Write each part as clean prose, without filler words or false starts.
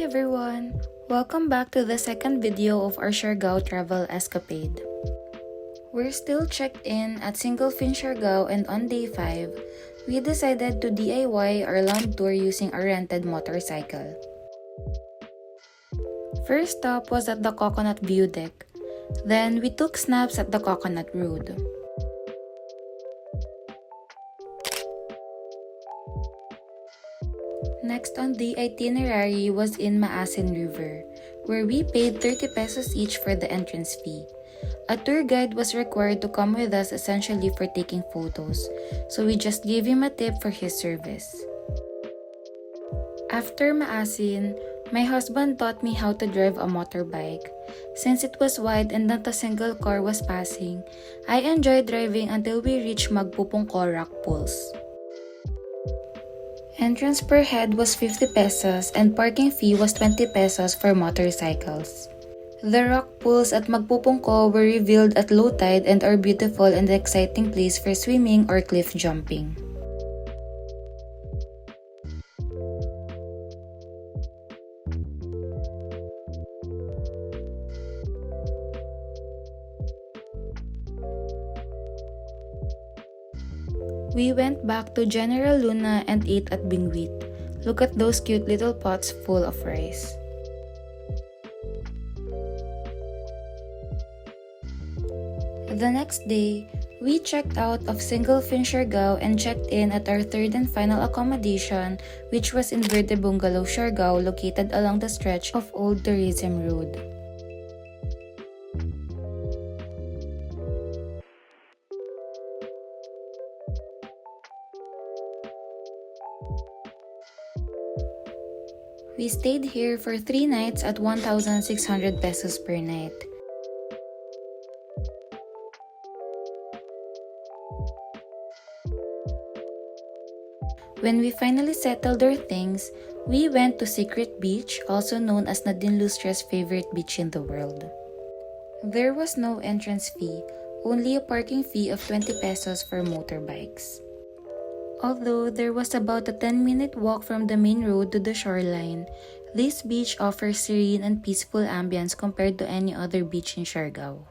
everyone! Welcome back to the second video of our Siargao travel escapade. We're still checked in at single Fin Siargao, and on day 5, we decided to DIY our land tour using a rented motorcycle. First stop was at the Coconut View Deck. Then we took snaps at the Coconut Road. Next on the itinerary was in Maasin River, where we paid 30 pesos each for the entrance fee. A tour guide was required to come with us essentially for taking photos, so we just gave him a tip for his service. After Maasin, my husband taught me how to drive a motorbike. Since it was wide and not a single car was passing, I enjoyed driving until we reached Magpupungko rock pools. Entrance per head was 50 pesos and parking fee was 20 pesos for motorcycles. The rock pools at Magpupungko were revealed at low tide and are beautiful and exciting place for swimming or cliff jumping. We went back to General Luna and ate at Bingwit. Look at those cute little pots full of rice. The next day, we checked out of single Fin Siargao and checked in at our third and final accommodation, which was in Verde Bugalows, Siargao, located along the stretch of Old Tourism Road. We stayed here for 3 nights at 1,600 pesos per night. When we finally settled our things, we went to Secret Beach, also known as Nadine Lustra's favorite beach in the world. There was no entrance fee, only a parking fee of 20 pesos for motorbikes. Although there was about a 10-minute walk from the main road to the shoreline, this beach offers serene and peaceful ambience compared to any other beach in Siargao.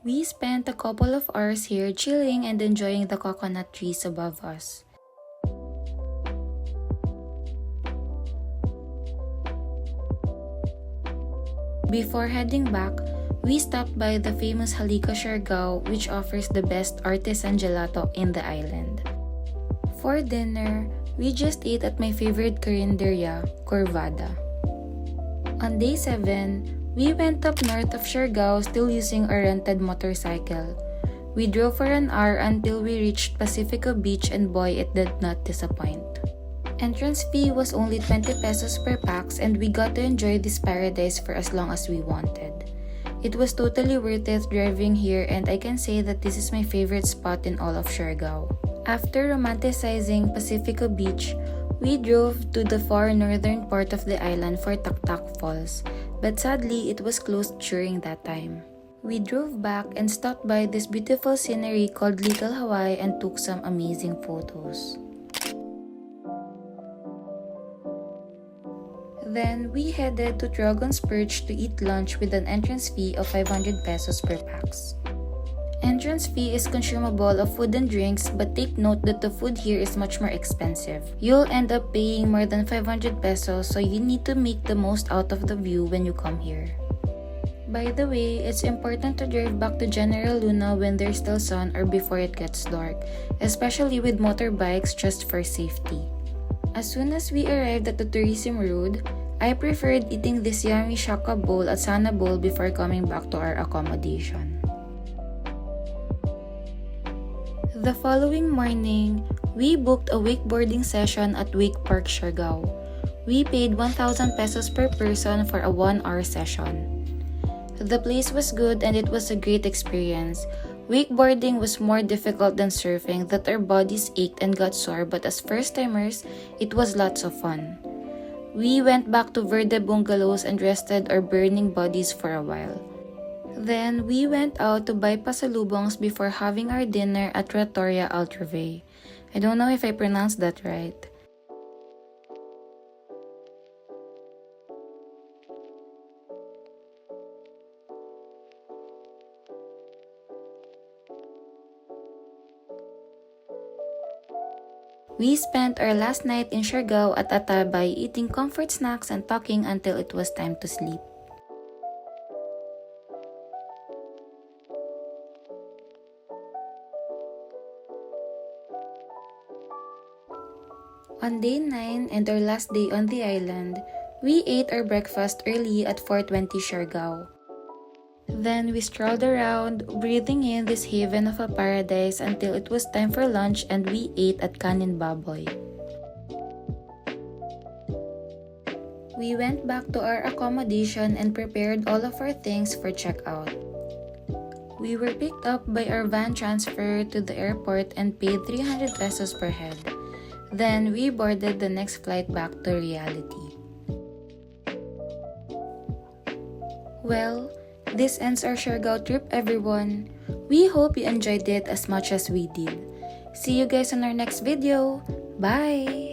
We spent a couple of hours here chilling and enjoying the coconut trees above us. Before heading back, we stopped by the famous Halika Siargao, which offers the best artisan gelato in the island. For dinner, we just ate at my favorite carinderia, Corvada. On day 7, we went up north of Siargao still using a rented motorcycle. We drove for an hour until we reached Pacifico Beach, and boy, it did not disappoint. Entrance fee was only 20 pesos per pax, and we got to enjoy this paradise for as long as we wanted. It was totally worth it driving here, and I can say that this is my favorite spot in all of Siargao. After romanticizing Pacifico Beach, we drove to the far northern part of the island for Taktak Falls, but sadly it was closed during that time. We drove back and stopped by this beautiful scenery called Little Hawaii and took some amazing photos. Then, we headed to Trogon's Perch to eat lunch with an entrance fee of 500 pesos per pax. Entrance fee is consumable of food and drinks, but take note that the food here is much more expensive. You'll end up paying more than 500 pesos, so you need to make the most out of the view when you come here. By the way, it's important to drive back to General Luna when there's still sun or before it gets dark, especially with motorbikes just for safety. As soon as we arrived at the tourism road, I preferred eating this yummy shaka bowl at Sana Bowl before coming back to our accommodation. The following morning, we booked a wakeboarding session at Wakepark, Siargao. We paid 1,000 pesos per person for a 1-hour session. The place was good and it was a great experience. Wakeboarding was more difficult than surfing, that our bodies ached and got sore, but as first-timers, it was lots of fun. We went back to Verde Bungalows and rested our burning bodies for a while. Then, we went out to buy pasalubongs before having our dinner at Trattoria Altrove. I don't know if I pronounced that right. We spent our last night in Siargao at Atabay eating comfort snacks and talking until it was time to sleep. On day 9 and our last day on the island, we ate our breakfast early at 4:20 Siargao. Then we strolled around, breathing in this haven of a paradise until it was time for lunch and we ate at Kanin Baboy. We went back to our accommodation and prepared all of our things for checkout. We were picked up by our van transfer to the airport and paid 300 pesos per head. Then we boarded the next flight back to reality. Well, this ends our Siargao trip, everyone. We hope you enjoyed it as much as we did. See you guys on our next video. Bye!